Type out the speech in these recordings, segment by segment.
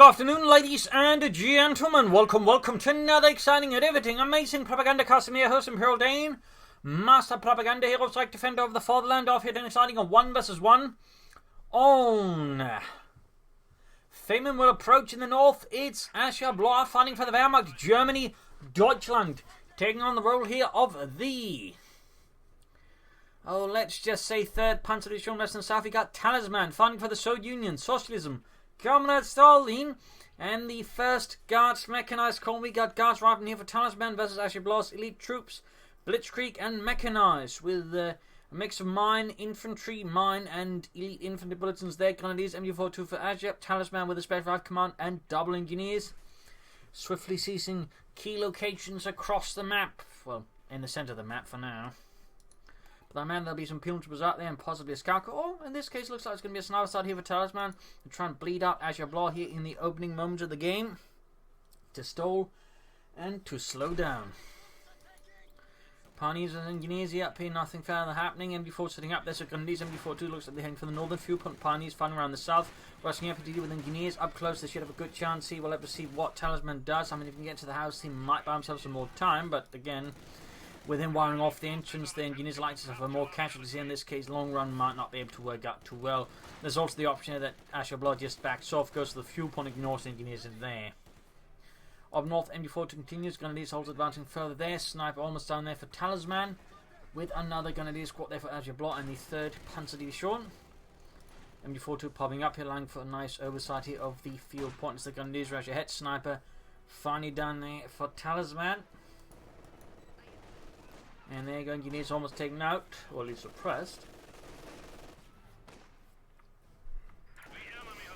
Good afternoon, ladies and gentlemen. Welcome to another exciting and riveting, amazing Propagandacaster. Me, host Imperial Dane, Master Propaganda Hero, Strike Defender of the Fatherland, off here, exciting a 1 vs 1 on Faymonville Approach in the north. It's Ashablois fighting for the Wehrmacht, Germany, Deutschland, taking on the role here of the, let's just say 3rd Panther Division West and South. We got Talisman fighting for the Soviet Union, Socialism, Comrade Stalin, and the 1st Guards Mechanized Corps. We got Guards Rifle here for Talisman versus Ashablois Elite Troops, Blitzkrieg and Mechanized, with a mix of mine, infantry, mine, and elite infantry bulletins there. Grenadiers, MU-42 for Asha, Talisman with a Special Rifle Command, and double engineers. Swiftly seizing key locations across the map. Well, in the centre of the map for now. But I imagine there'll be some pilgrims out there and possibly a scout. Or, in this case, looks like it's going to be a sniper side here for Talisman. To try and bleed out Ashablois here in the opening moments of the game. To stall and to slow down. Pioneers and engineers here up here, nothing further happening. MD4 sitting up there, so Grenadiers, MD42 looks like they're heading for the northern field. Pioneers fighting around the south. Rushing up to deal with engineers up close. They should have a good chance here. We'll have to see what Talisman does. I mean, if he can get to the house, he might buy himself some more time. But again, with him wiring off the entrance, the engineers like to suffer more casualties. In this case, long run might not be able to work out too well. There's also the option that Ashablois just backs off, goes to the fuel point, ignores the engineers in there. Up north, MD4 continues. Grenadiers holds advancing further there. Sniper almost down there for Talisman, with another Grenadier squad there for Ashablois and the 3rd Panzer Division. MD42 popping up here, allowing for a nice oversight here of the field point as the Grenadiers rush ahead. Sniper finally down there for Talisman. And there you go, engineers almost taken out, or at least suppressed.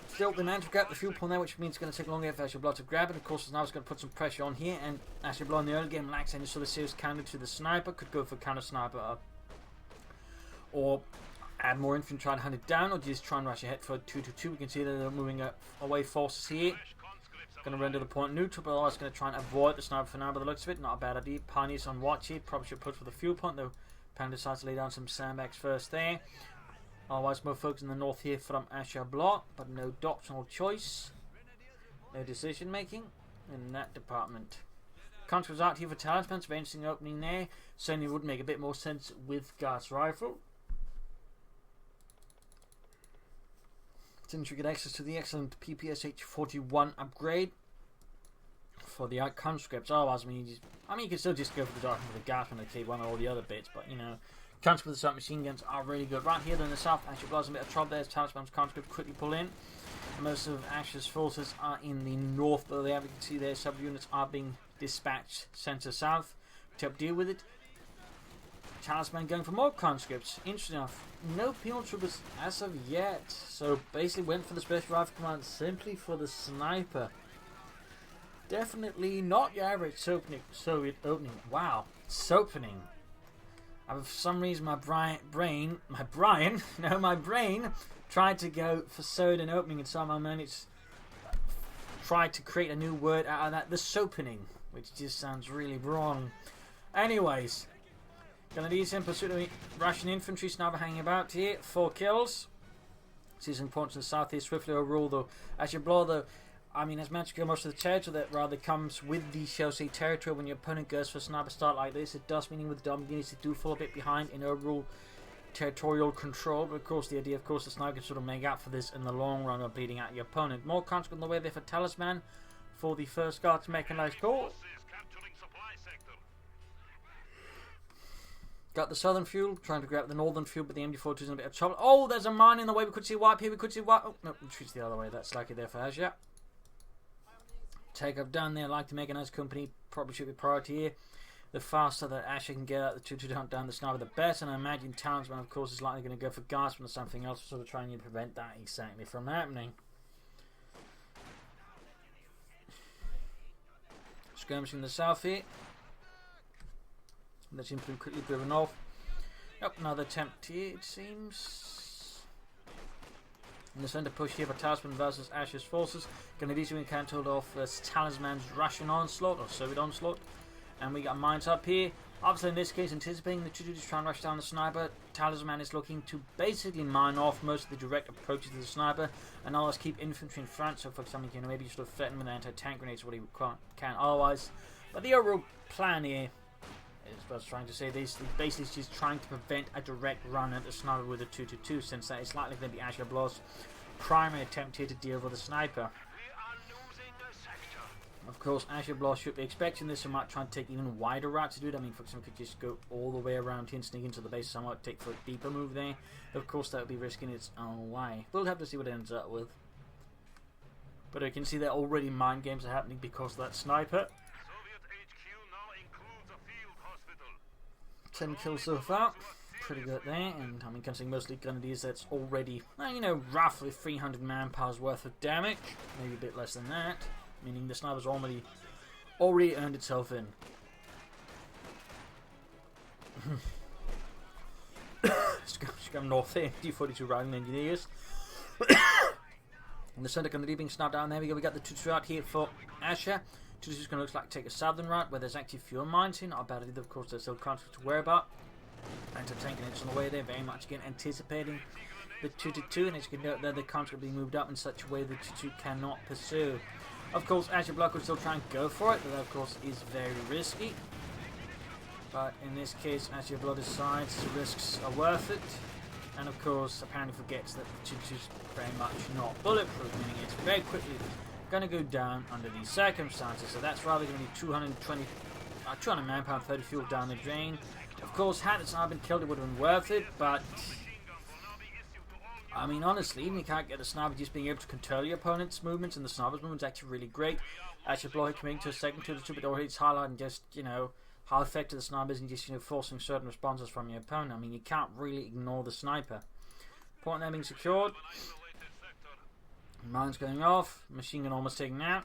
Still, they managed to grab the fuel point there, which means it's going to take longer for Ashablois to grab it. Of course, now it's going to put some pressure on here, and Ashablois in the early game lacks any sort of serious counter to the sniper. Could go for counter sniper, or add more infantry, try to hunt it down, or just try and rush ahead for a 2-2-2. We can see that they're moving away forces here. Going to render the point neutral, but otherwise going to try and avoid the sniper for now by the looks of it. Not a bad idea. Pioneers on watch here. Probably should put for the fuel point, though. Panther decides to lay down some sandbags first there. Otherwise, more folks in the north here from Ashablois, but no doctrinal choice. No decision making in that department. Counter was out here for Talisman, advancing opening there. Certainly would make a bit more sense with Guards Rifle. Since you get access to the excellent PPSH-41 upgrade for the conscripts. Otherwise, I mean, you can still just go for the Darkman with the Gasman and the K1 and all the other bits, but you know, conscripts with the submachine guns are really good. Right here, though, in the south, Ashablois a bit of trouble there. Talisman's conscripts quickly pull in. Most of Asha's forces are in the north, but there we can see their subunits are being dispatched center south to help deal with it. Talisman going for more conscripts. Interesting enough, no penal troopers as of yet. So basically went for the Special Rifle Command simply for the sniper. Definitely not your average Soviet opening. Wow, soapening. For some reason my brain tried to go for Soden opening, and somehow managed tried to create a new word out of that, the soapening, which just sounds really wrong. Anyways, Grenadiers in pursuit of Russian infantry, sniper hanging about here. 4 kills. Seizing points in the southeast swiftly overall, though. Ashablois, though, I mean, has managed to kill most of the territory that rather comes with the, shall say, territory. When your opponent goes for a sniper start like this, it does, meaning with the double units, they do fall a bit behind in overall territorial control. But of course, the idea, of course, the sniper can sort of make up for this in the long run of bleeding out your opponent. More conscripts on the way there for Talisman for the 1st Guards Mechanized Corps. Got the southern fuel, trying to grab the northern fuel, but the MD42 is in a bit of trouble. Oh, there's a mine in the way. We could see wipe here. We could see wipe. Oh, no, retreats the other way. That's lucky there for Asha. Take up down there. Like to make a nice company. Probably should be priority here. The faster that Asha can get out the 2-2 hunt down the sniper, the better. And I imagine Talisman, of course, is likely going to go for Guardsman or something else, sort of trying to prevent that exactly from happening. Skirmishing in the south here. That seems to be quickly driven off. Yep, another attempt here, it seems. In the centre push here for Talisman versus Asha's forces. Grenadiers being cancelled off as Talisman's Russian onslaught, or Soviet onslaught. And we got mines up here. Obviously, in this case, anticipating the 2-2 to try and rush down the sniper, Talisman is looking to basically mine off most of the direct approaches to the sniper, and otherwise keep infantry in front. So, for example, you know, maybe sort of threaten with anti-tank grenades, what he can otherwise. But the overall plan here is what I was trying to say. Basically, she's trying to prevent a direct run at the sniper with a 2-2, since that is likely going to be Ashablois' primary attempt here to deal with the sniper. Of course, Ashablois should be expecting this and might try and take even wider routes to do it. I mean, for example, could just go all the way around here and sneak into the base somewhat, take for a deeper move there. Of course, that would be risking its own way. We'll have to see what it ends up with. But I can see that already mind games are happening because of that sniper. 10 kills so far. Pretty good there. And I mean, considering mostly grenadiers, that's already, you know, roughly 300 manpower's worth of damage. Maybe a bit less than that. Meaning the sniper's already earned itself in. Scum north here, D42 riding engineers. And the center grenadier being snapped down. There we go. We got the 2-2 out here for Asha. 2-2 is going to look like take a southern route where there's actually fuel mines here. Not a bad idea. Of course, there's still conflict to worry about. Anti-tank grenades on the way there. Very much again anticipating the 2-2, and as you can note there, the conflict being moved up in such a way that 2-2 cannot pursue. Of course, Ashablois could still try and go for it, but that of course is very risky. But in this case, Ashablois decides the risks are worth it, and of course, apparently forgets that the 2-2 is very much not bulletproof, meaning it's very quickly going to go down under these circumstances. So that's rather going to be 200 manpower, 30 fuel down the drain. Of course, had it not been killed, it would have been worth it, but I mean, honestly, even if you can't get the sniper, just being able to control your opponent's movements and the sniper's movements is actually really great. Ashablois coming to a second 2-2, but already it's highlighting just, you know, how effective the sniper is and just, you know, forcing certain responses from your opponent. I mean, you can't really ignore the sniper. Point there being secured. Mines going off. Machine gun almost taken out.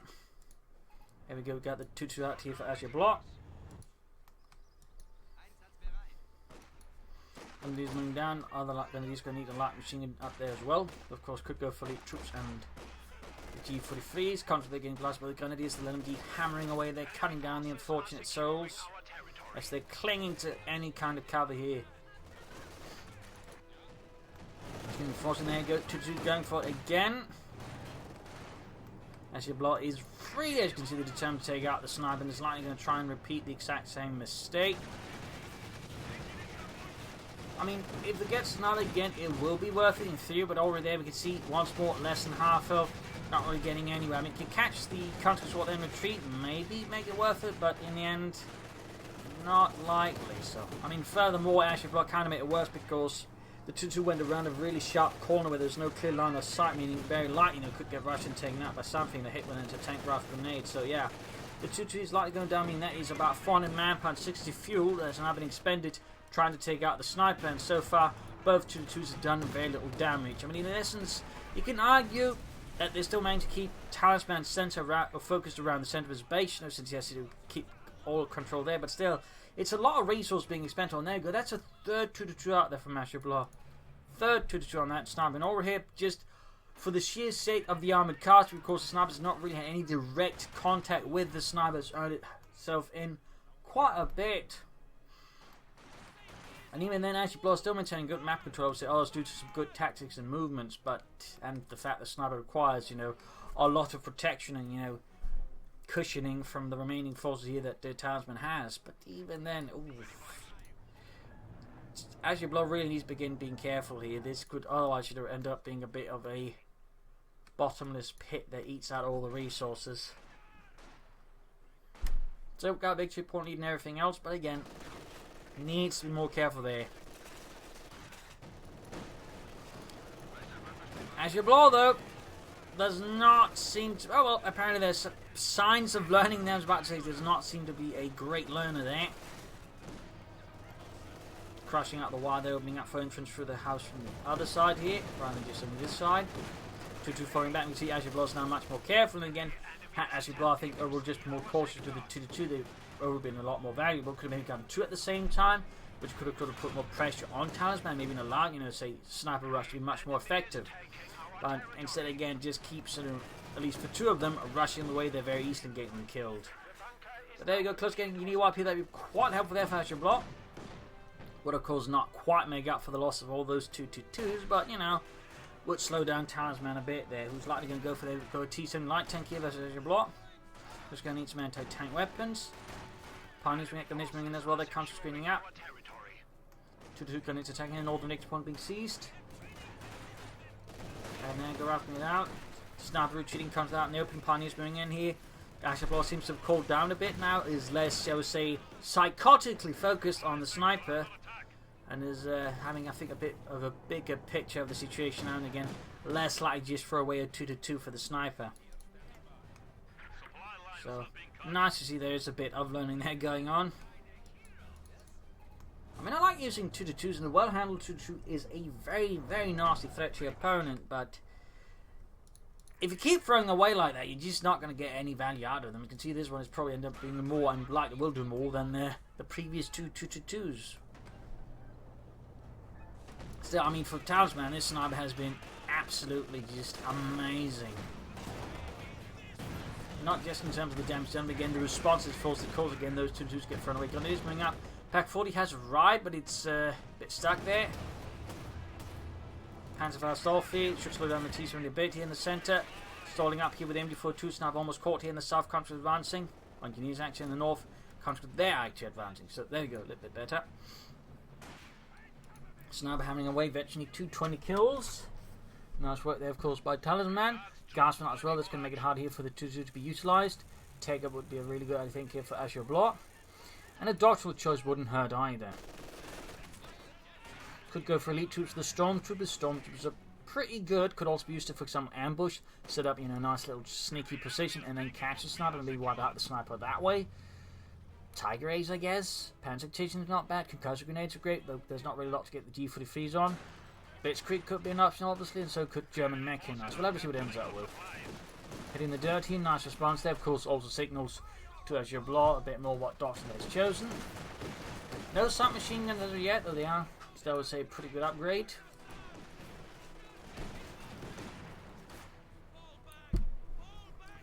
Here we go, we got the 2-2 out here for Ashablois. And these moving down, other light grenadiers going to need a light machine gun up there as well. Of course, could go for elite troops and the G43s. Constantly getting blasted by the grenadiers. The LMD hammering away there, cutting down the unfortunate souls as they're clinging to any kind of cover here. Forcing there, go 2-2 going for it again. Ashablois is free, as you can see, they're determined to take out the sniper and is likely going to try and repeat the exact same mistake. I mean, if it gets sniped again, it will be worth it in theory, but already there we can see once more less than half health, not really getting anywhere. I mean, can catch the counter sword and retreat, maybe make it worth it, but in the end, not likely. So, I mean, furthermore, Ashablois kind of made it worse because the 2-2 went around a really sharp corner where there's no clear line of sight, meaning very likely, you know, could get Russian taken out by something that hit with an anti-tank rifle grenade. So, yeah, the 2-2 is likely going down, meaning that is about 400 manpower and 60 fuel that has now been expended trying to take out the sniper, and so far both 2-2s have done very little damage. I mean, in essence, you can argue that they're still managing to keep Talisman focused around the center of his base, you know, since he has to keep all control there, but still, it's a lot of resource being spent on there. Go, that's a third 2-2 out there from Ashablois. Third 2-2 on that sniper, and over here, just for the sheer sake of the armored cast, of course, the sniper's not really had any direct contact with the sniper's earned itself in quite a bit. And even then, Ashablois still maintaining good map control. So, it's due to some good tactics and movements, and the fact that sniper requires, you know, a lot of protection and, you know, cushioning from the remaining forces here that the Talisman has. But even then, Ashablois really needs to begin being careful here. This could otherwise should end up being a bit of a bottomless pit that eats out all the resources. So, got a big 2 point lead and everything else, but again, needs to be more careful there. Ashablois, though, does not seem to... Oh, well, apparently there's signs of learning there. I was about to say, does not seem to be a great learner there. Crashing out the wire there, opening up for entrance through the house from the other side here, rather than just on this side. 2-2 falling back. You can see Ashablois now much more careful, and again, Ashablois, I think, overall just more cautious with the 2-2. They've overall been a lot more valuable. Could have maybe gone 2 at the same time, which could have put more pressure on Talisman, maybe allowed, you know, say, Sniper Rush to be much more effective. But instead, again, just keeps, at least for 2 of them, rushing the way they're very easily getting them killed. But there you go, close getting new IP. That would be quite helpful there for Ashablois. Would of course not quite make up for the loss of all those 222s, but you know, would slow down Talisman a bit there. Who's likely going to go for a T7 light tank here versus Ashablois. Just going to need some anti-tank weapons. Pioneers will get in as well. They're counter screening out. 222 going into attacking. Northern X point being seized. And then go after it out. Sniper retreating comes out in the open. Pioneers going in here. Ashablois seems to have cooled down a bit now. Is less, shall we say, psychotically focused on the sniper. And is having, I think, a bit of a bigger picture of the situation now and again. Less likely just throw away a 2-2 for the sniper. So, nice to see there is a bit of learning there going on. I mean, I like using 2-2s, and a well-handled 2-2 is a very, very nasty threat to your opponent, but if you keep throwing away like that, you're just not going to get any value out of them. You can see this one is probably end up being more, and likely will do more than the previous 2-2-2s. Still, I mean, for Talisman, this sniper has been absolutely just amazing. Not just in terms of the damage done, but again, the response is forced that cause again those 2-2s get thrown away. Grenadiers moving up. Pack 40 has arrived, but it's a bit stuck there. Panther fast off here. Should slow down the T7 a bit here in the centre. Stalling up here with MD42. Sniper almost caught here in the south. Country advancing. Guineas actually in the north. Country there actually advancing. So there you go, a little bit better. Sniper hammering away, virtually 220 kills. Nice work there, of course, by Talisman. Gasman as well, that's going to make it hard here for the 2-2 to be utilised. Take up would be a really good, I think, here for Ashablois. And a doctoral choice wouldn't hurt either. Could go for elite troops. The Stormtroopers. Stormtroopers are pretty good. Could also be used to, for example, ambush. Set up, you know, a nice little sneaky position and then catch the sniper and maybe wipe out the sniper that way. Tiger A's, I guess. Panther is not bad. Concussive grenades are great, but there's not really a lot to get the G43s on. Blitzkrieg could be an option, obviously, and so could German mech in that. So we'll have to see what it ends up with. Hitting the dirt here, nice response there. Of course, also signals to Ashablois a bit more what doctrine has chosen. No submachine guns as of yet, though they are still, I would say, a pretty good upgrade.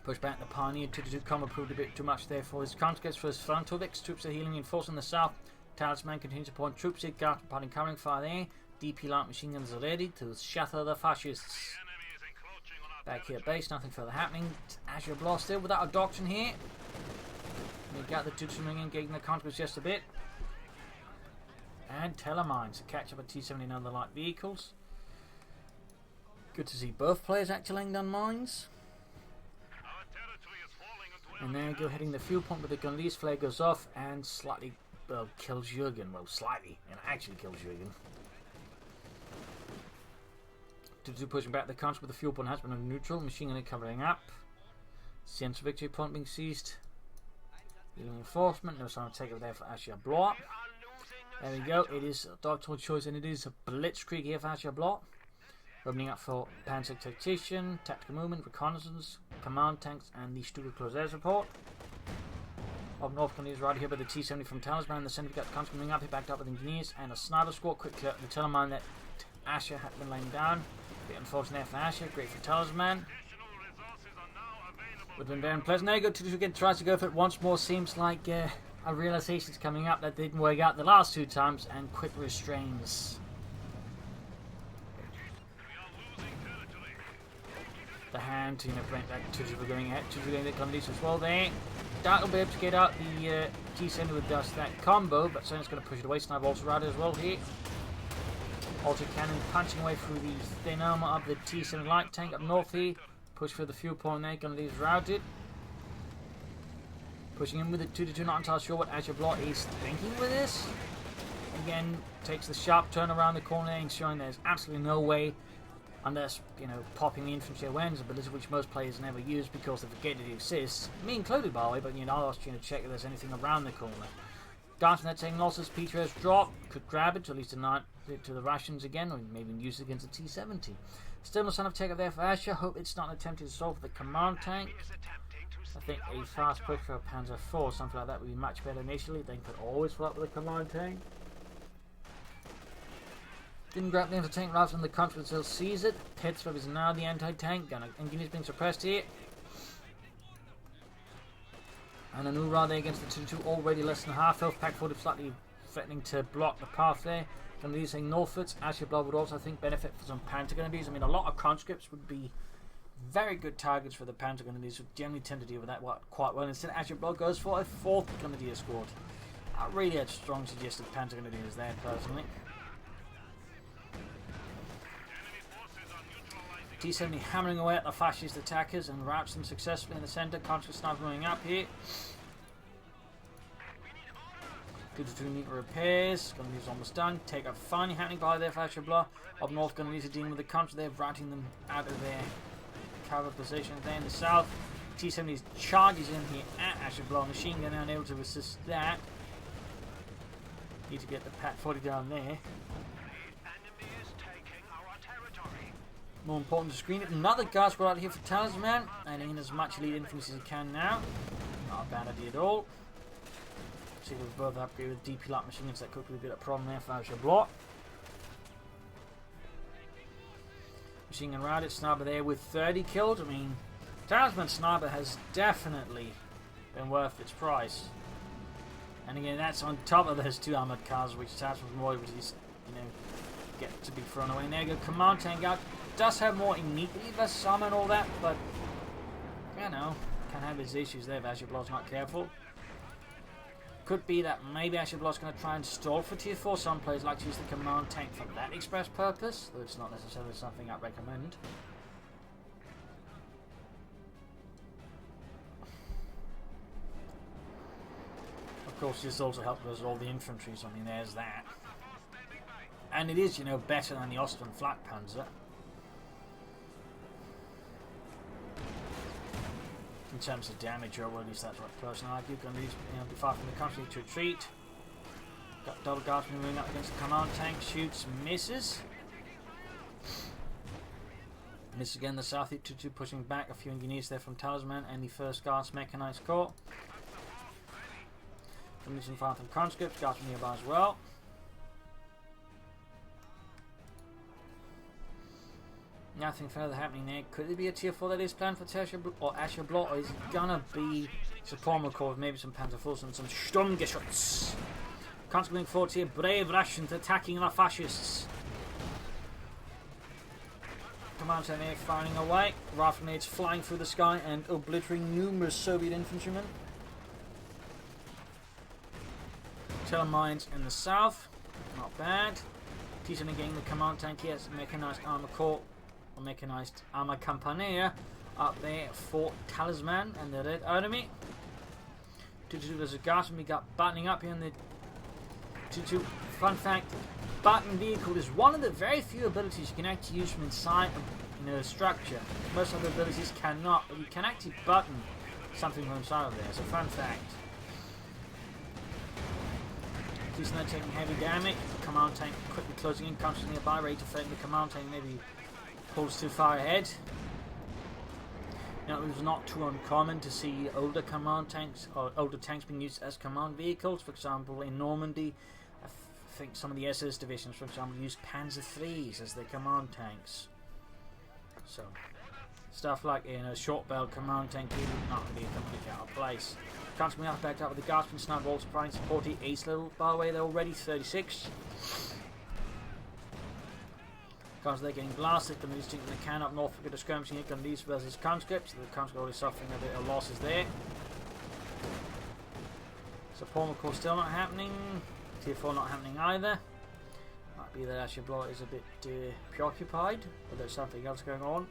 Push back the Pioneer. 2-2 combo proved a bit too much there for his countergets for his Frontovics. Troops are healing and force in the south. Talisman continues to point troops here. Guard parting covering fire there. DP light machine guns are ready to shatter the fascists. Back here at base, nothing further happening. Ashablois still without a doctrine here. We got the 2-2 ring engaging the countergets just a bit. And Telemines to catch up at T-70 and other light vehicles. Good to see both players actually laying down mines. And there we go, hitting the fuel pump with the Gunlease flare goes off and slightly, well, kills Jürgen. Well, slightly, and actually kills Jürgen. 2-2 pushing back the counter with the fuel pump has been on neutral. Machine gun covering up. Sense victory point being seized. Reinforcement, no sign of takeover there for Ashablois. There we go, it is a doctoral choice and it is a Blitzkrieg here for Ashablois. Opening up for Panther tactician, tactical movement, reconnaissance, command tanks, and the Stuka close air support. Up north, is right here by the T-70 from Talisman. In the centre, we've got the counter coming up. He backed up with engineers and a sniper squad. Quick clear the Telemine that Asha had been laying down. Bit unfortunate there for Asha. Great for Talisman. Would have been very unpleasant. There you go. 2-2 again tries to go for it once more. Seems like a realization is coming up that didn't work out the last two times, and quick restrains. The hand to prevent that 2-2 going ahead. 2-2 going to come as well there. That will be able to get out the T-70 with just that combo, but Sonic's going to push it away. Sniper also rider as well here. Alter cannon punching away through the thin armor of the T-70 light tank up north here. Push for the fuel point there. Going to leave routed. Pushing in with the 2-2. Not entirely sure what Ashablois is thinking with this. Again, takes the sharp turn around the corner, ensuring there's absolutely no way. Unless, you know, popping the infantry awareness ability, which most players never use because they forget it exists. Me included, by the way, but you know, I'll ask you to check if there's anything around the corner. Darting that taking losses, P2S drop. Could grab it to at least deny it to the Russians again, or maybe use it against the T-70. Still no sign of take up there for Asha. Hope it's not an attempt to solve the command tank. I think a fast push for a Panzer IV, something like that, would be much better initially. They could always fill up with a command tank. Didn't grab the anti-tank rather than the country until sees it. Pittsburgh is now the anti-tank gunner. Engineers being suppressed here. And an Ura there against the 2-2, already less than half health. Pack 40 slightly threatening to block the path there. Going to be saying northwards. Ashablois would also, I think, benefit for some Panther grenadiers. I mean, a lot of conscripts would be very good targets for the Panther grenadiers, who generally tend to deal with that quite well. Instead, Ashablois goes for a 4th grenadier squad. I really had strong suggested Panther grenadiers there, personally. T-70 hammering away at the fascist attackers and routes them successfully in the centre. Conscript snipers moving up here. 2-2 meter repairs. Grenadiers almost done. Take up finally happening by there for Ashablois. Up north, Grenadiers are dealing with the country. They're routing them out of their cover position. There in the south, T-70 charges in here at Ashablois. Machine gun unable to resist that. Need to get the Pat 40 down there. More important to screen it. Another guard squad out here for Talisman. Adding in as much elite infantry as he can now. Not a bad idea at all. See, we've both upgraded with DP light machine guns. That could be a bit of a problem there for Ashablois. Machine gun routed. Sniper there with 30 killed. I mean, Talisman sniper has definitely been worth its price. And again, that's on top of those 2 armoured cars, which Talisman Roy would just, get to be thrown away. And there you go, command tank out. Does have more immediately versus armor and all that, but can have his issues there if Ashablois not careful. Could be that maybe Ashablois going to try and stall for tier 4. Some players like to use the command tank for that express purpose, though it's not necessarily something I'd recommend. Of course, this also helps with all the infantry, so I mean, there's that. And it is, better than the Austrian flak panzer. In terms of damage, or at least that's what person I do. Going to be far from the country to retreat. Got double guardsmen moving up against the command tank. Shoots, misses. Miss again the South 2-2 pushing back. A few engineers there from Talisman and the 1st Guards Mechanized Corps. Coming some far from conscripts. Guardsmen nearby as well. Nothing further happening there. Could there be a tier 4 that is planned for Ashablois, or is it gonna be Support Corps with maybe some Panther and some Sturmgeschütz? Constantly forward here, brave Russians attacking the fascists. Command center there firing away. Rifle grenades flying through the sky and obliterating numerous Soviet infantrymen. Telemines in the south, not bad. T-70 getting the command tank here, mechanized armor corps. Mechanized armor compania up there for Talisman and the Red Army. 2-2 there's a guardsman we got buttoning up here in the 2-2. Fun fact, button vehicle is one of the very few abilities you can actually use from inside a structure. Most other abilities cannot, but you can actually button something from inside of there. So fun fact. He's not taking heavy damage. Command tank quickly closing in, constantly nearby, ready to threaten the command tank. Maybe pulls too far ahead. It was not too uncommon to see older command tanks or older tanks being used as command vehicles. For example, in Normandy, I think some of the SS divisions, for example, used Panzer IIIs as their command tanks. So stuff like short bell command tank would not be completely out of place. Constantly backed up with the Guardsman sniper also providing support. Ace level, by the way, they're already 36. Because they're getting blasted, going to be sticking the can up north for good skirmishing here. Going to these versus conscripts. The conscripts already suffering a bit of losses there. Support of course still not happening. Tier 4 not happening either. Might be that Ashablois is a bit preoccupied, but there's something else going on.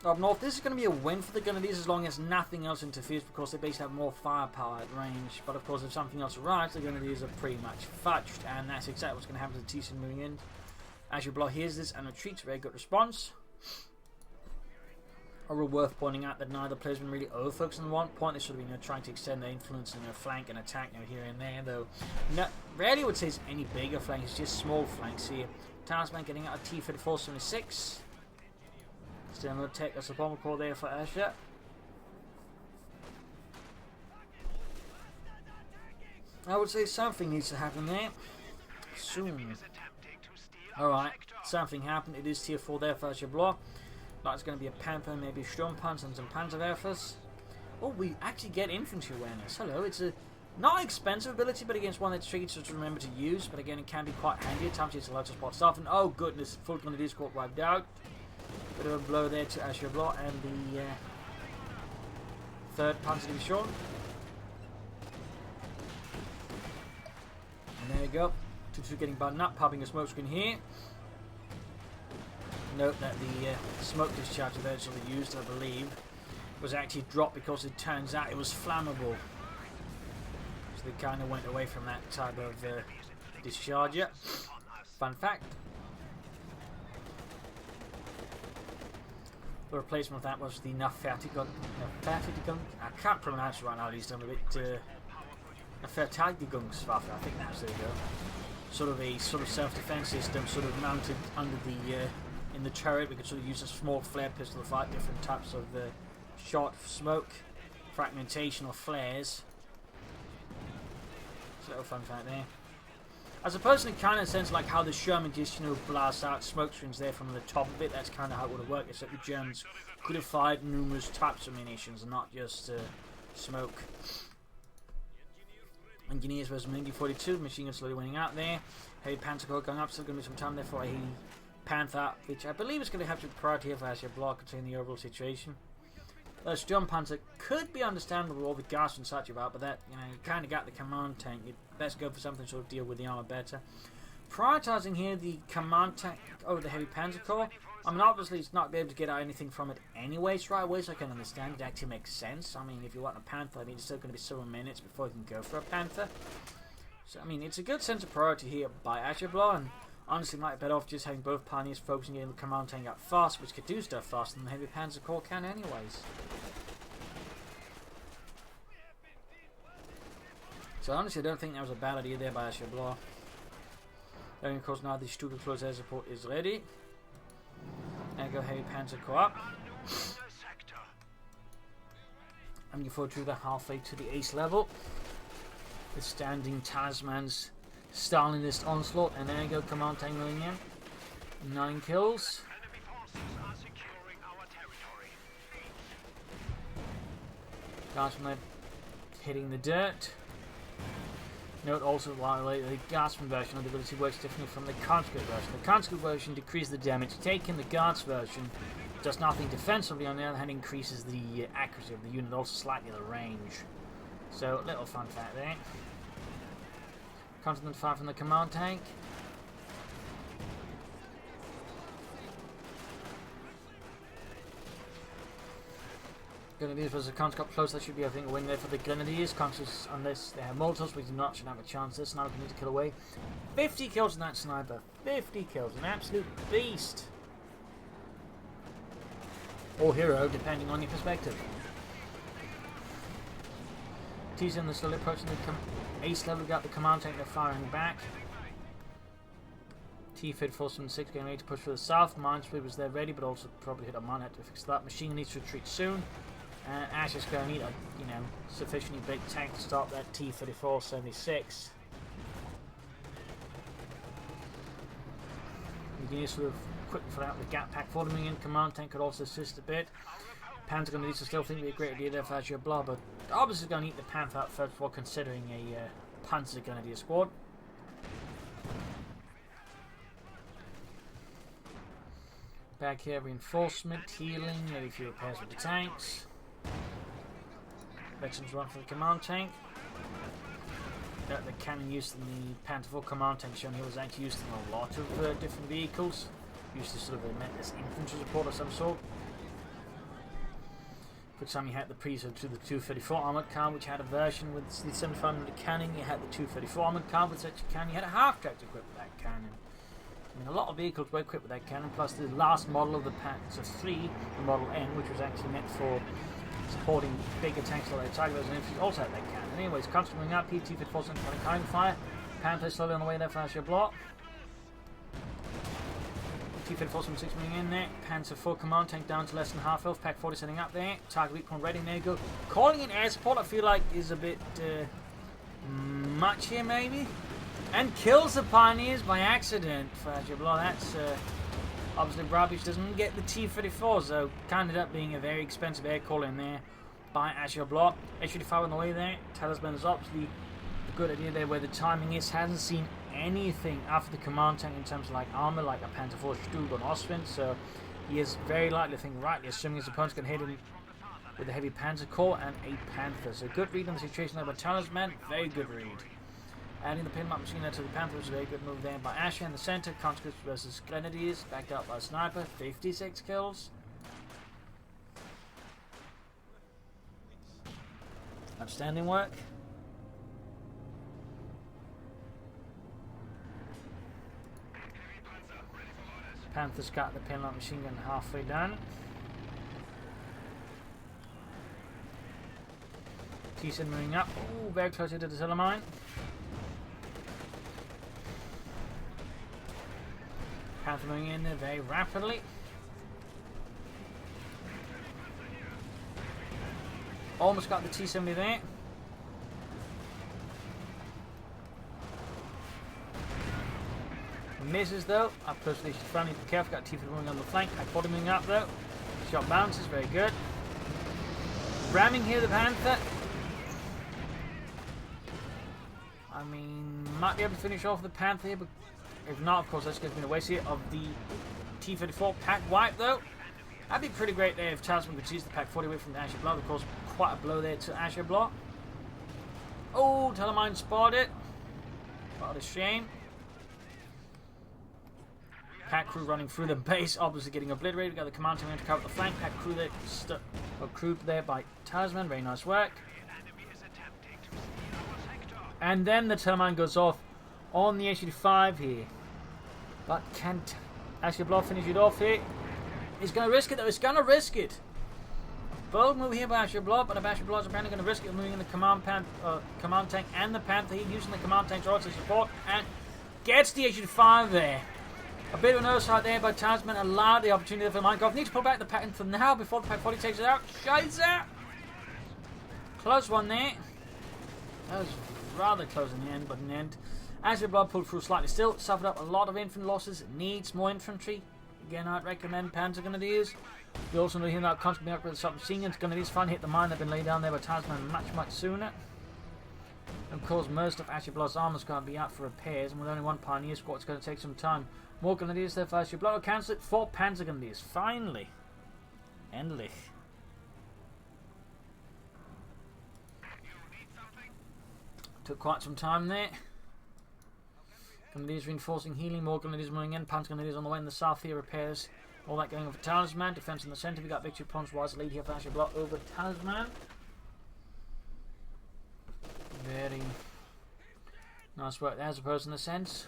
Up north, this is going to be a win for the Grenadiers as long as nothing else interferes, because they basically have more firepower at range. But of course, if something else arrives, the Grenadiers are pretty much fudged, and that's exactly what's going to happen to the T-70 moving in. Ashablois hears this and retreats. Very good response. Overall, worth pointing out that neither player's been really over-focused on one point. They're sort of trying to extend their influence in their flank and attack here and there, though rarely would say it's any bigger flanks, it's just small flanks here. Talisman getting out a T-34-76. Still going to take a support call there for Asha. I would say something needs to happen there soon. Alright, something happened. It is tier 4 there for Ashablois. That's going to be a Panther, maybe Sturmpanzer and some Panzerwerfers. Oh, we actually get infantry awareness. Hello, it's a not expensive ability, but against one that's tricky to remember to use. But again, it can be quite handy. At times it's allowed to spot stuff. And oh goodness, full grenadier squad wiped out. Bit of a blow there to Ashablois and the 3rd Panther Division. And there you go. 2-2 getting buttoned up, popping a smoke screen here. Note that the smoke discharge eventually used, I believe, was actually dropped because it turns out it was flammable. So they kind of went away from that type of discharger. Fun fact. The replacement of that was the Nefertiti. I can't pronounce it right now, at least I'm a bit Nefertitigungs. I think that's, there you go. Sort of self-defense system, sort of mounted under the in the turret. We could sort of use a small flare pistol to fight different types of shot, smoke, fragmentation, or flares. It's a little fun fact there. As a person, it kind of sounds like how the Sherman just, blasts out smoke screens there from the top of it. That's kind of how it would have worked, except the Germans could have fired numerous types of munitions and not just smoke. Engineers versus MG-42, machine gun slowly winning out there. Heavy Panther going up, still going to be some time there for a Panther, which I believe is going to have to be priority here for Ashablois considering the overall situation. The Storm Panther could be understandable with all the gas and such about, but that, you kind of got the command tank. You'd best go for something to sort of deal with the armor better. Prioritizing here the command tank over the Heavy Panther Corps. I mean, obviously it's not be able to get anything from it anyways right away, so I can understand it actually makes sense. I mean, if you want a Panther, I mean, it's still going to be several minutes before you can go for a Panther. So, I mean, it's a good sense of priority here by Ashablois, and honestly might be better off just having both pioneers focusing on the command tank up fast, which could do stuff faster than the Heavy Panther Corps can anyways. So honestly, I don't think that was a bad idea there by Ashablois. Then of course now the Stuka close air support is ready. And go Heavy Panther Corps up. I'm looking forward to the halfway to the ace level. The standing Talisman's Stalinist onslaught, and there you go, command tank moving in. 9 kills. Guardsman hitting the dirt. Note also while the Guardsman version of the ability works differently from the conscript version. The conscript version decreases the damage taken. The Guards version does nothing defensively. On the other hand, increases the accuracy of the unit, also slightly the range. So, little fun fact there. Constant fire from the command tank. Grenadiers versus conscript close. That should be, I think, a win there for the Grenadiers. Conscripts, unless they have Molotovs, we do not should have a chance. This sniper can need to kill away. 50 kills in that sniper. 50 kills. An absolute beast. Or hero, depending on your perspective. T's in the slowly approaching the ace level. We got the command tank. They're firing back. T-Fed 476 getting ready to push for the south. Minesweeper was there ready, but also probably hit a mine. Had to fix that. Machine needs to retreat soon. And Asha's going to need a, sufficiently big tank to stop that T-34-76. You can sort of quickly fill out the gap pack for them in. Command tank could also assist a bit. Panther going to need to still think it'd be a great idea there for Ashablois, but obviously going to eat the Panther out first before considering a Panther Grenadier squad. Back here, reinforcement, healing, maybe a few repairs with the tanks. Veterans run for the command tank. The cannon used in the Panther 4 command tank shown here was actually used in a lot of different vehicles. Used to sort of this infantry support of some sort. For example, you had the preso to the 234 armoured car, which had a version with the 75mm cannon. You had the 234 armoured car with such a cannon. You had a half-track equipped with that cannon. I mean, a lot of vehicles were equipped with that cannon, plus the last model of the Panther 3, the Model N, which was actually meant for supporting bigger tanks like the Tiger and infantry, also had that cannon. Anyways, constantly moving up, T-54 carrying fire. Panther slowly on the way there for Ashablois. T-54 moving in there. Panther 4 command tank down to less than half health. Pack 40 setting up there. Target weak point ready. There you go. Calling in air support, I feel like, is a bit much here, maybe. And kills the Pioneers by accident for Ashablois. That's obviously rubbish. Doesn't get the T-34, so kind of up being a very expensive air call in there. by Ashablois. H85 on the way there. Talisman is obviously a good idea there where the timing is. Hasn't seen anything after the command tank in terms of like armor, like a Panther CoH2 on Ostwind, so he is very likely, I think rightly assuming his opponent's going to hit him with a heavy Panzer core and a Panther. So good read on the situation there by Talisman, very good read. Adding the pin map machine to the Panther was a very good move there by Asha in the center. Conscripts versus Grenadiers, backed up by Sniper, 56 kills. Outstanding work. Panther's got the pin map machine gun halfway down. T-7 moving up. Ooh, very close to the Talisman. Panther moving in there very rapidly. Almost got the T-70 there. Misses though. Up close to the friendly, be careful. Got T-50 moving on the flank. Body moving up though. Shot bounces, very good. Ramming here the Panther. I mean, might be able to finish off the Panther here, but if not, of course, that's going to be the waste here of the T-34 pack wipe though. That'd be pretty great there if Talisman could seize the pack 40 away from the Ashablois. Of course, quite a blow there to Ashablois. Oh, Talisman spotted. What a shame. Pack crew running through the base, obviously getting obliterated. We got the command team to cover the flank. Pack crew there, crew there by Talisman. Very nice work. And then the Talisman goes off on the H85 here. But can't Ashablois finish it off here? He's going to risk it though. He's going to risk it. Bold move here by Ashablois, but Ashablois is apparently going to risk it, moving in the command tank and the Panther here, using the command tank to also support, and gets the H85 there. A bit of an oversight there by Talisman, allowed the opportunity for Minecraft. Needs to pull back the Panther now before the pack 40 takes it out. Scheiße! Close one there. That was rather close in the end, but in the end, Ashablois pulled through slightly still, suffered up a lot of infantry losses, needs more infantry. Again, I'd recommend Panther Grenadiers. We also know him that constantly up with the submachine guns. Grenadiers fine hit the mine that have been laid down there by Talisman much sooner. And of course, most of Ashablois' armor is going to be out for repairs, and with only one Pioneer squad, it's going to take some time. More Grenadiers there for Ashablois. Cancel it for Panzer Grenadiers. Finally. Endlich. Took quite some time there. Grenadiers reinforcing, healing, more Grenadiers moving in. Panther Grenadiers on the way in the south here, repairs. All that going over Talisman. Defense in the centre. We got victory points wise lead here for Ashablois over Talisman. Very nice work there, as opposed in a sense.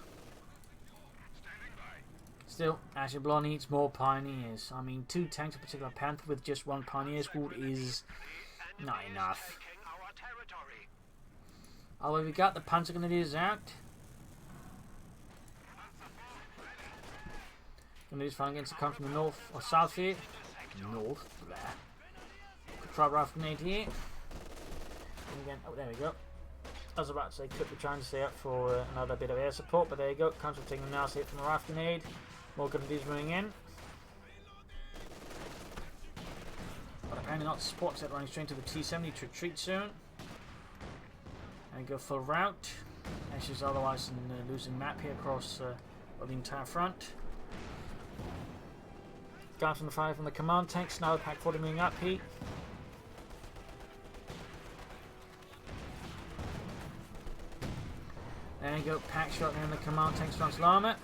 Still, Ashablois needs more Pioneers. I mean, 2 tanks, in particular Panther, with just 1 Pioneer squad is not enough. Although we got the Panzer Grenadiers out. Grenadiers fighting against the come from the north or south here. North, there. Could try rifle grenade here. And again, oh, there we go. I was about to say, could be trying to stay up for another bit of air support, but there you go. Comes with taking a nasty hit from a rifle grenade. More Grenadiers running in. But apparently not support set, running straight to the T-70 to retreat soon. And go full route. And she's otherwise in losing map here across the entire front. Guys from the fire from the command tanks. Now the pack 40 moving up here. There you go, pack shot there in the command tank's frontal armor.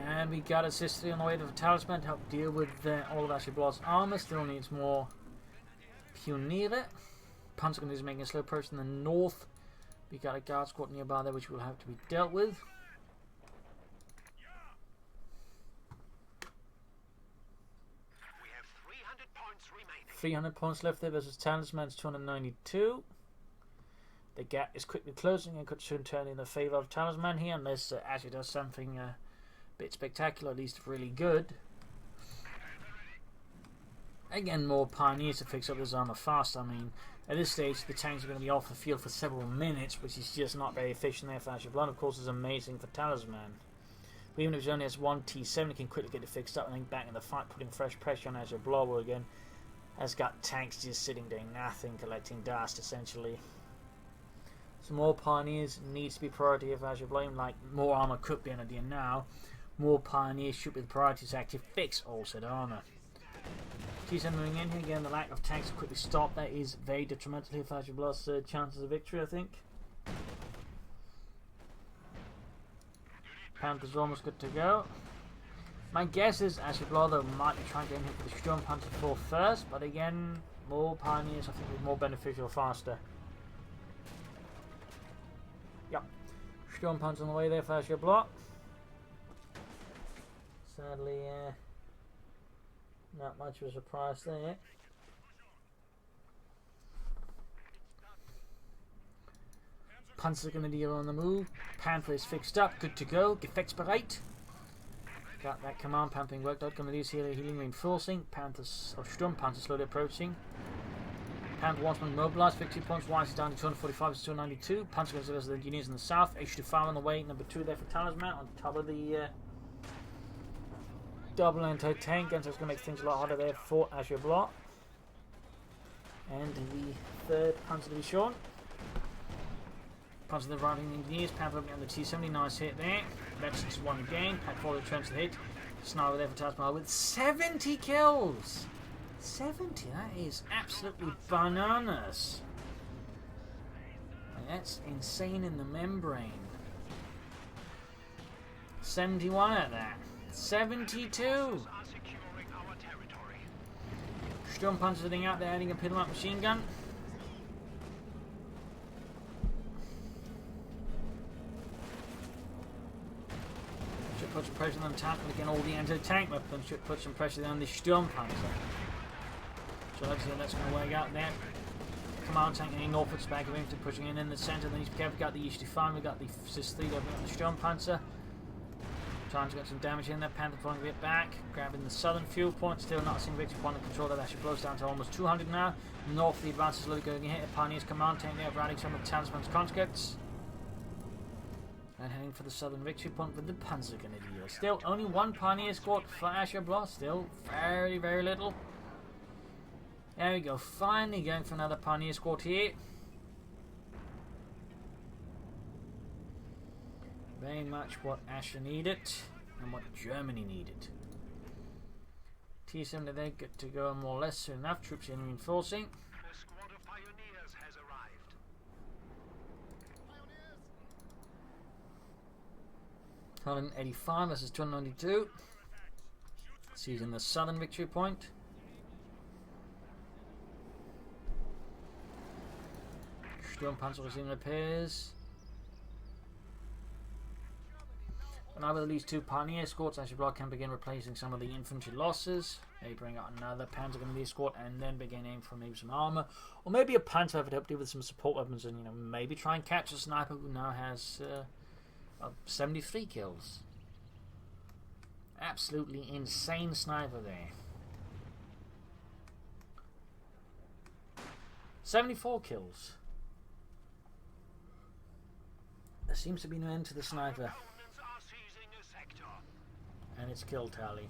And we got assist 3 on the way to the Talisman to help deal with all of Ashablois' armor. Still needs more Pioneer. Panzer Grenadiers making a slow approach in the north. We got a guard squad nearby there which will have to be dealt with. We have 300 points remaining. 300 points left there versus Talisman's 292. The gap is quickly closing and could soon turn in the favour of Talisman here, unless Asha does something a bit spectacular, at least really good. Again, more Pioneers to fix up his armour fast. I mean, at this stage, the tanks are going to be off the field for several minutes, which is just not very efficient there for Ashablois. Of course, is amazing for Talisman. But even if he only has 1 T-70, he can quickly get it fixed up and then back in the fight, putting fresh pressure on Ashablois again. has got tanks just sitting doing nothing, collecting dust essentially. Some more pioneers needs to be priority of Ashablois. Like more armor could be an idea now. More pioneers should be the priority to actually fix all said armor. T7 moving in here again. The lack of tanks to quickly stop that is very detrimental here for Ashablois' chances of victory, I think. Panther's almost good to go. My guess is Ashablois though might be trying to aim here for the Sturm Panther to fall first, but again, more pioneers I think is more beneficial faster. Yep. Sturm Panther on the way there for Ashablois. Sadly, not much of a surprise there. Panzer Grenadier on the move. Panther is fixed up, good to go. Gefechtsbereit. Got that command. Panther worked out. Grenadiers here, healing reinforcing. Panthers, or Sturm Panther slowly approaching. Panther once more mobilized. 50 points. Wise is down to 245 to 292. Panzer Grenadiers, the engineers in the south. H2 on the way. Number 2 there for Talisman on top of the double anti-tank, and so it's going to make things a lot harder there for Ashablois. And the 3rd Panzer Division. Panzer the arriving engineers, Panther on the T-70, nice hit there. Veterans won again, Pack 4 returns to the hit. Sniper there for Talisman with 70 kills! 70, that is absolutely bananas. And that's insane in the membrane. 71 at that. 72! Sturm Panzer sitting out there, adding a Pillman machine gun. Should put some pressure on the tank, but again, all the anti-tank weapons should put some pressure on the Sturm Panzer. So let's see how that's going to work out there. Command tank in Norfolk's back of him to pushing in the centre. Then we've got the H2 we've got the Sis-3 over on the Sturm Panzer. Trying to get some damage in there. Panther pulling a bit back, grabbing the southern fuel point. Still not seeing victory point of control. That actually blows down to almost 200 now. North, the advance is slowly going ahead. Pioneers command tank there, routing some of the Talisman's conscripts. And heading for the southern victory point with the Panzer Grenadier. Still only 1 pioneer squad for Ashablois. Still very, very little. There we go. Finally going for another pioneer squad here. Very much what Asha needed and what Germany needed. T-70 there, good to go more or less soon enough. Troops in reinforcing. A squad of pioneers has arrived. 185 versus 292. Seizing the southern victory point. Sturm Panzer resuming repairs. And now with at least 2 pioneer escorts, Ashablois can begin replacing some of the infantry losses. They bring out another Panzer Grenadier escort and then begin aiming for maybe some armor. Or maybe a Panther to help deal with some support weapons and, you know, maybe try and catch a sniper who now has 73 kills. Absolutely insane sniper there. 74 kills. There seems to be no end to the sniper. And it's kill tally.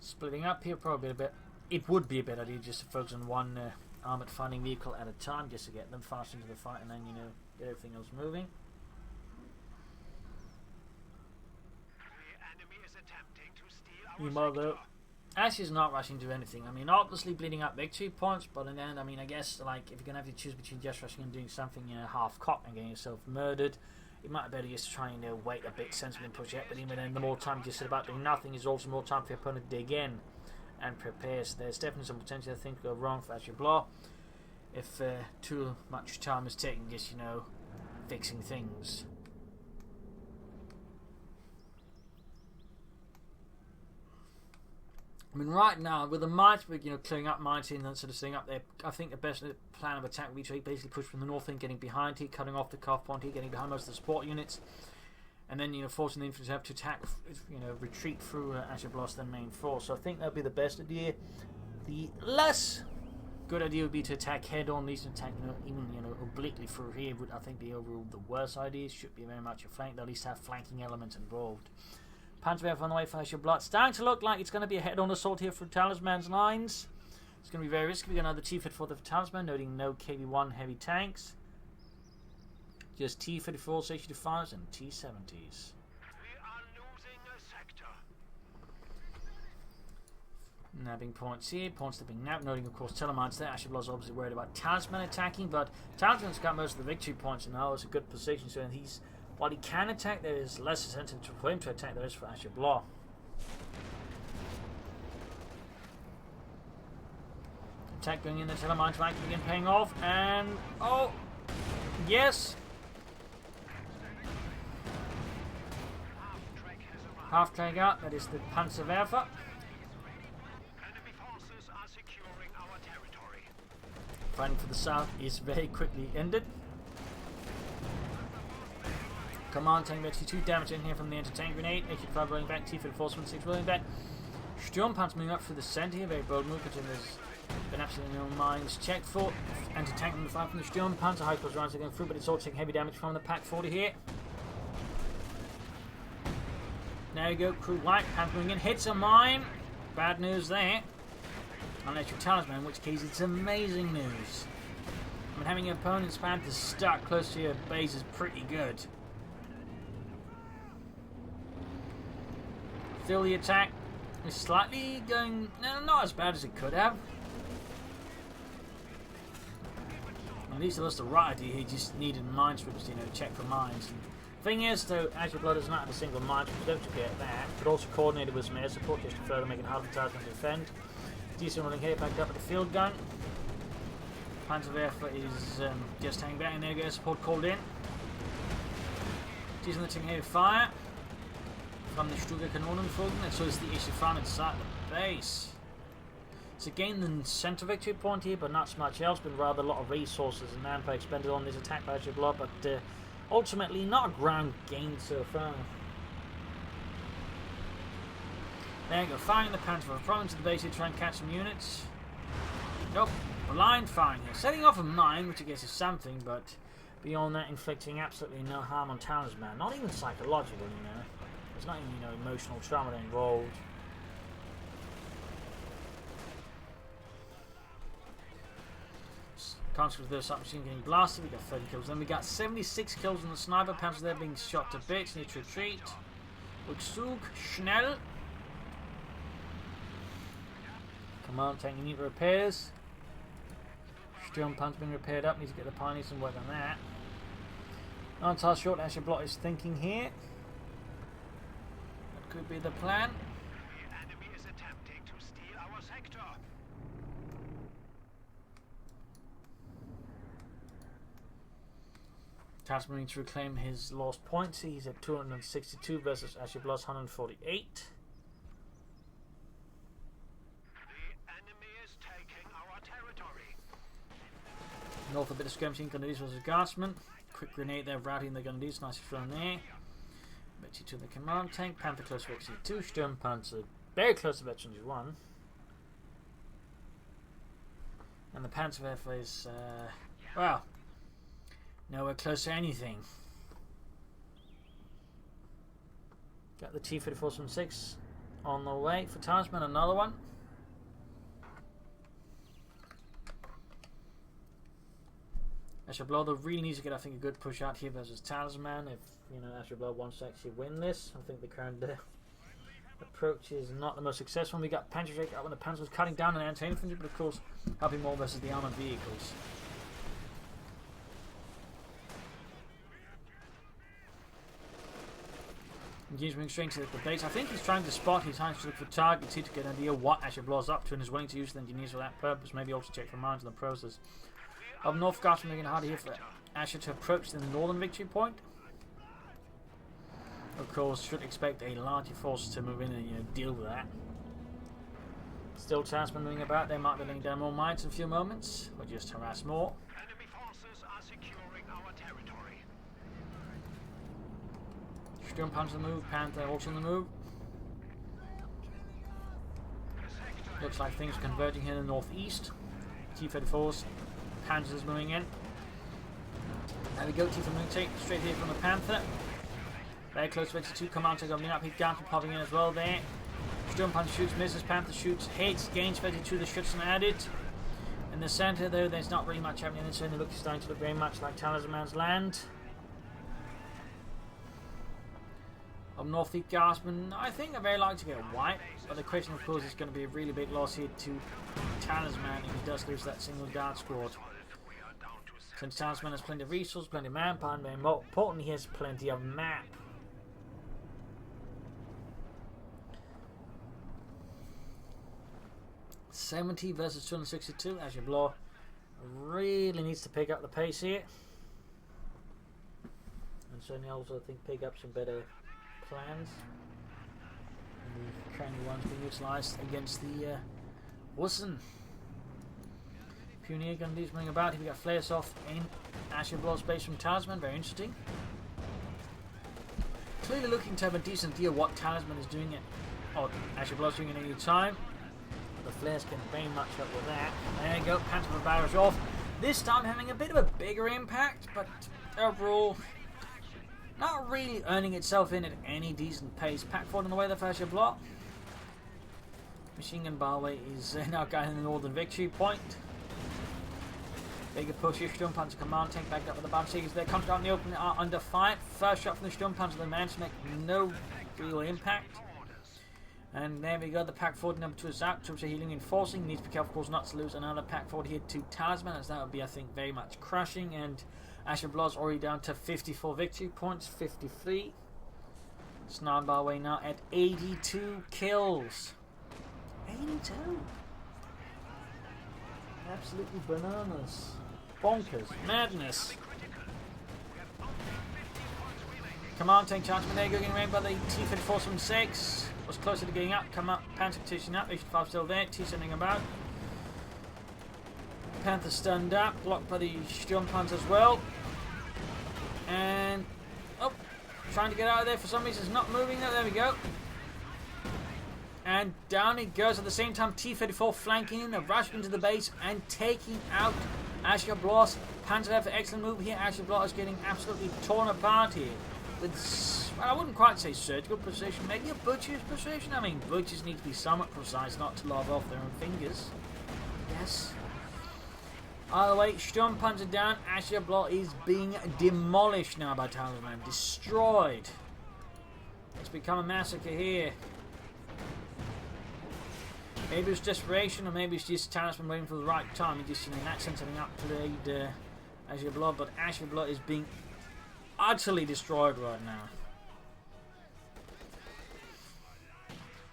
Splitting up here probably a bit. It would be a bit idea just to focus on one armoured fighting vehicle at a time, just to get them fast into the fight, and then, you know, get everything else moving. The enemy is attempting to steal our Meanwhile, though, Ash is not rushing to anything. I mean, obviously bleeding up victory points, but in the end, I mean, I guess, like, if you're going to have to choose between just rushing and doing something half-cocked and getting yourself murdered, it might be better just to try and wait a bit, sensibly and push it. But even then, the more time you just sit about doing nothing is also more time for your opponent to dig in and prepare. So there's definitely some potential, I think, to go wrong for Ashablois if too much time is taken just, you know, fixing things. I mean, right now, with the might, you know, clearing up mighty and that sort of thing up there, I think the best plan of attack would be to basically push from the north end, getting behind here, cutting off the cuff point here, getting behind most of the support units, and then, you know, forcing the infantry to attack, you know, retreat through Ashablois, then main force. So I think that would be the best idea. The less good idea would be to attack head-on, at least attack, you know, even, you know, obliquely through here would, I think, be overall the worst idea. Should be very much a flank, at least have flanking elements involved. Panther on the way for Ashablois. Starting to look like it's going to be a head-on assault here for Talisman's lines. It's going to be very risky. We got another T-54 for the Talisman, noting no KV-1 heavy tanks. Just T-34 safety fires and T-70s. We are losing a sector. Nabbing points here, points that are being nabbed, noting of course Talisman's there. Ashablois obviously worried about Talisman attacking, but Talisman's got most of the victory points and now it's a good position, so he's, while he can attack, there is less incentive for him to attack than there is for Ashablois. Attack going in, the Talisman's rank again paying off, and oh yes! Half track up, that is the Panther. Enemy forces are securing our territory. Fighting for the south is very quickly ended. Command tank gets 2 damage in here from the anti-tank grenade. 85 rolling back, T-54 6 rolling back. Sturmpanzer moving up through the centre here, very bold move, but there's been absolutely no mines checked for. Anti-tank number 5 from the Sturmpanzer, high close rounds are going through, but it's all taking heavy damage from the Pack 40 here. There you go, crew white, Panther moving in, hits a mine. Bad news there. Unless you're Talisman, in which case it's amazing news. I mean, having your opponent's Panther stuck close to your base is pretty good. Still, the attack is slightly going, no, not as bad as it could have. At least it was the right idea, he just needed mine strips to, check for mines. Thing is, though, Ashablois does not have a single mine strip, don't forget that, but also coordinated with some air support just to further make it harder for Talisman to defend. Decent running here, backed up with the field gun. Panther is just hanging back, and there you go, support called in. Decent taking heavy fire from the Stuga Kanonenfolgen, and so is the Asha inside the base. It's again the centre victory point here, but not so much else. Been rather a lot of resources and manpower expended on this attack by Ashablois, but ultimately not a ground gain so far. There you go, firing the Panther from into the base here to try and catch some units. Nope, blind firing here. Setting off a mine, which I guess is something, but beyond that, inflicting absolutely no harm on Talisman. Not even psychological, There's not even, emotional trauma involved. Consequence of the submachine getting blasted, we got 30 kills. Then we got 76 kills on the sniper. Panther there being shot to bits, need to retreat. Rückzug, schnell. Command tank need repairs. Sturmpanzer being repaired up, need to get the pioneers and work on that. Not entirely short, Ashablois is thinking here. That could be the plan. The enemy is attempting to steal our sector. Talisman needs to reclaim his lost points. He's at 262 versus Ashablois 148. The enemy is taking our territory. North a bit of skirmishing, Grenadiers versus Guardsmen. Quick grenade there, routing the Grenadiers, nice thrown there. Betty to the command tank, Panther close to Veteran 2, Sturmpanzer very close to Veteran 1. And the Panther is, well, nowhere close to anything. Got the T-34 from 6 on the way for Talisman, another one. Ashablois really needs to get, I think, a good push out here versus Talisman. If Ashablois wants to actually win this, I think the current approach is not the most successful. We got Panther up when the Panther was cutting down an anti-infantry, but of course helping more versus the armored vehicles. He's moving straight to the base. I think he's trying to spot his hands to look for targets here to get an idea what Ashablois is up to and is willing to use the engineers for that purpose. Maybe also check for mines in the process. Up north, Guardsmen making it harder here for Asha to approach the northern victory point. Of course, should expect a larger force to move in and deal with that. Still, Talisman moving about. They might be laying down more mines in a few moments, or just harass more. Enemy forces are securing our territory. Sturmpanzer on the move, Panther also on the move. Looks like things are converging here in the northeast. T-34s, Panthers moving in. There we go, T-34 moving straight here from the Panther. Very close to 22. Commander coming up. Heat Gantry popping in as well there. Sturmpanzer shoots, misses. Panther shoots, hits, gains 32. The shots added. In the centre, though, there's not really much happening. It's only starting to look very much like Talisman's land. Up north, the Guardsmen, I think, are very likely to get a wipe. But the question, of course, is going to be a really big loss here to Talisman if he does lose that single guard squad. Since Talisman has plenty of resources, plenty of manpower, and very importantly, he has plenty of map. $70 versus 262. Ashablois really needs to pick up the pace here. And certainly also, I think, pick up some better plans. And the currently ones being utilised against the Wussen. Pioneer gun dudes running about. Here we got flares off in Ashablois space from Talisman. Very interesting. Clearly looking to have a decent idea what Talisman is doing or Ashablois doing at any time. The flares can very much help with that. There you go, Panther barrage off. This time having a bit of a bigger impact, but overall not really earning itself in at any decent pace. Pack forward on the way the first block. Machine gun Barway is now going in the northern victory point. Bigger push here, Sturmpanzer command tank backed up with the Bombseekers. They're coming out in the open, are under fire. First shot from the Sturmpanzer, the man to make no real impact. And there we go, the pack forward number 2 is out. Troops are healing and forcing. Needs to be careful, of course, not to lose another pack forward here to Talisman, as that would be, I think, very much crushing. And Ashablois already down to 54 victory points, 53. Sniper Barway now at 82 kills. 82. Absolutely bananas. Bonkers. Madness. Command tank chargement there, getting ranked by the T-3476. Was closer to getting up, come up, Panther petition up, H5 still there, T-sending about. Panther stunned up, blocked by the Sturmpanzer as well. And, oh, trying to get out of there for some reason, it's not moving though, there we go. And down it goes at the same time, T-34 flanking in, they're rushing into the base and taking out Ashablois. Panther have an excellent move here, Ashablois is getting absolutely torn apart here. With, well, I wouldn't quite say surgical precision, maybe a butcher's precision. I mean, butchers need to be somewhat precise, not to lob off their own fingers. Yes. Either way, Sturmpanzer down. Ashablois is being demolished now by Talisman. Destroyed. It's become a massacre here. Maybe it's desperation, or maybe it's just Talisman waiting for the right time. He just, in that sense, setting up to aid Ashablois, but Ashablois is being utterly destroyed right now.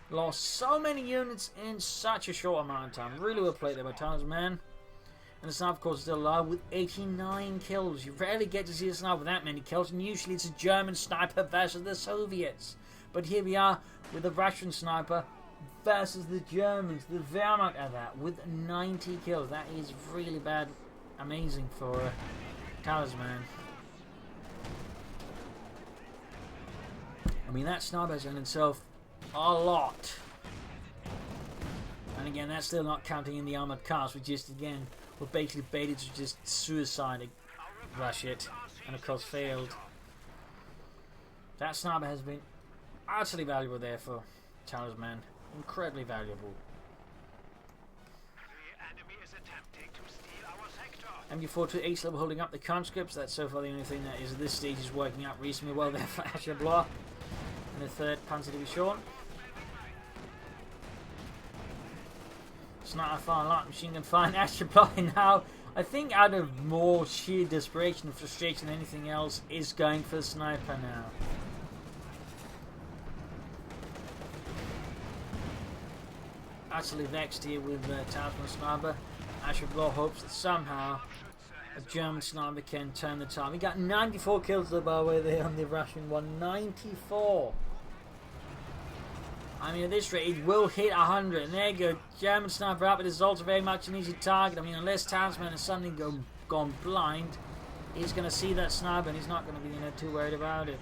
Lost so many units in such a short amount of time. Really well played there by Talisman. And the sniper, of course, is still alive with 89 kills. You rarely get to see a sniper with that many kills, and usually it's a German sniper versus the Soviets. But here we are with a Russian sniper versus the Germans, the Wehrmacht at that, with 90 kills. That is really bad, amazing for Talisman. I mean, that sniper has done himself a lot. And again, that's still not counting in the armoured cars, which just, again, were basically baited to just suicide rush it, and of course failed. That sniper has been utterly valuable there for Talisman. Incredibly valuable. The enemy is attempting to steal our sector. MG4 to Ace level holding up the conscripts. That's so far the only thing that is at this stage is working out reasonably well there for Ashablois. And the 3rd Panzer Division. Sniper fire, light machine gun fire, and Ashablois now, I think out of more sheer desperation and frustration than anything else, is going for the sniper now. Utterly vexed here with Talisman sniper. Ashablois hopes that somehow a German sniper can turn the time. He got 94 kills though, by the way, there on the Russian one. 94. I mean, at this rate, it will hit 100. And there you go. German sniper up. It is also very much an easy target. I mean, unless Talisman has suddenly gone blind, he's going to see that sniper and he's not going to be too worried about it.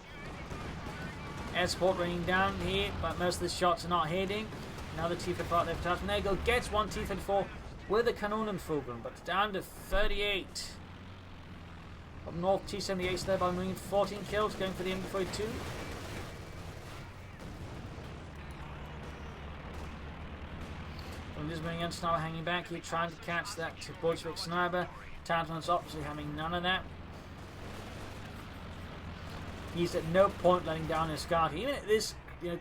Air support raining down here, but most of the shots are not hitting. Another T-34 there for Talisman. There you go. Gets one T-34 with a Kanonenfugeln, but down to 38. Up north, T-78 there by Marine. 14 kills, going for the MG42. Talisman and Sniper hanging back here, trying to catch that Bolshevik sniper. Talisman's obviously having none of that. He's at no point letting down his guard. Even at this,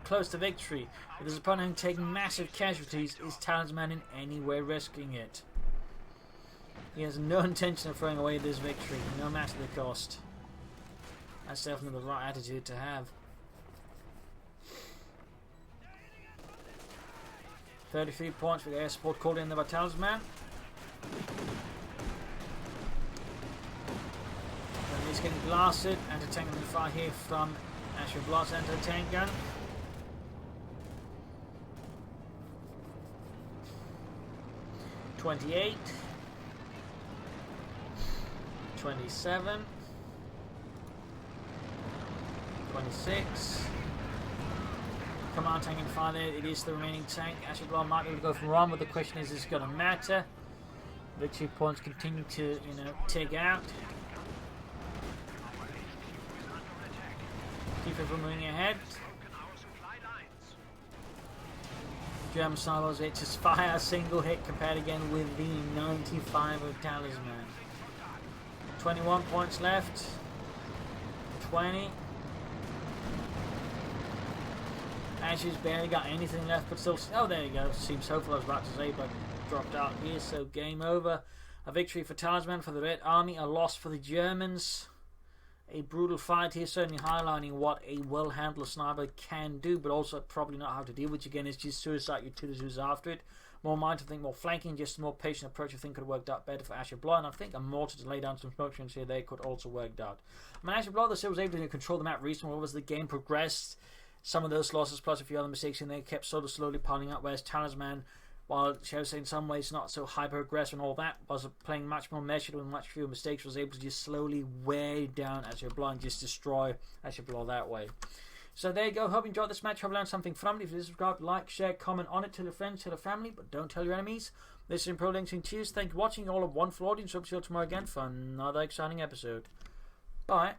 close to victory, with his opponent taking massive casualties, is Talisman in any way risking it? He has no intention of throwing away this victory, no matter the cost. That's definitely the right attitude to have. 33 points with air support called in there by Talisman. And he's getting blasted. Anti-tank on the fire here from Ashablois anti-tank gun. $28. 27. 26. Command tank in fire there. It is the remaining tank. Ashablois might be able to go for run, but the question is it going to matter? Victory points continue to, tick out. Keep it from moving ahead. German silos, it just fire a single hit compared again with the 95 of Talisman. 21 points left. 20. Asha's barely got anything left, but still. Oh, there you go. Seems hopeful, I was about to say, but dropped out here, so game over. A victory for Talisman, for the Red Army, a loss for the Germans. A brutal fight here, certainly highlighting what a well-handled sniper can do, but also probably not how to deal with, which again is just suicide utility who's after it. More mind, I think, more flanking, just a more patient approach, I think could have worked out better for Ashablois, and I think a mortar to lay down some smoke screens here, they could also worked out. I mean, Ashablois, they still was able to control the map reasonably as the game progressed. Some of those losses plus a few other mistakes in there kept sort of slowly piling up, whereas Talisman, while shall I say in some ways not so hyper-aggressive and all that, was playing much more measured with much fewer mistakes, was able to just slowly wear down Ashablois and just destroy Ashablois that way. So there you go. Hope you enjoyed this match. Hope you learned something from it. If you did, subscribe, like, share, comment on it. Tell your friends, tell your family, but don't tell your enemies. This is Pro Links and Cheers. Thank you for watching. All of one for audience. Hope to see you tomorrow again for another exciting episode. Bye.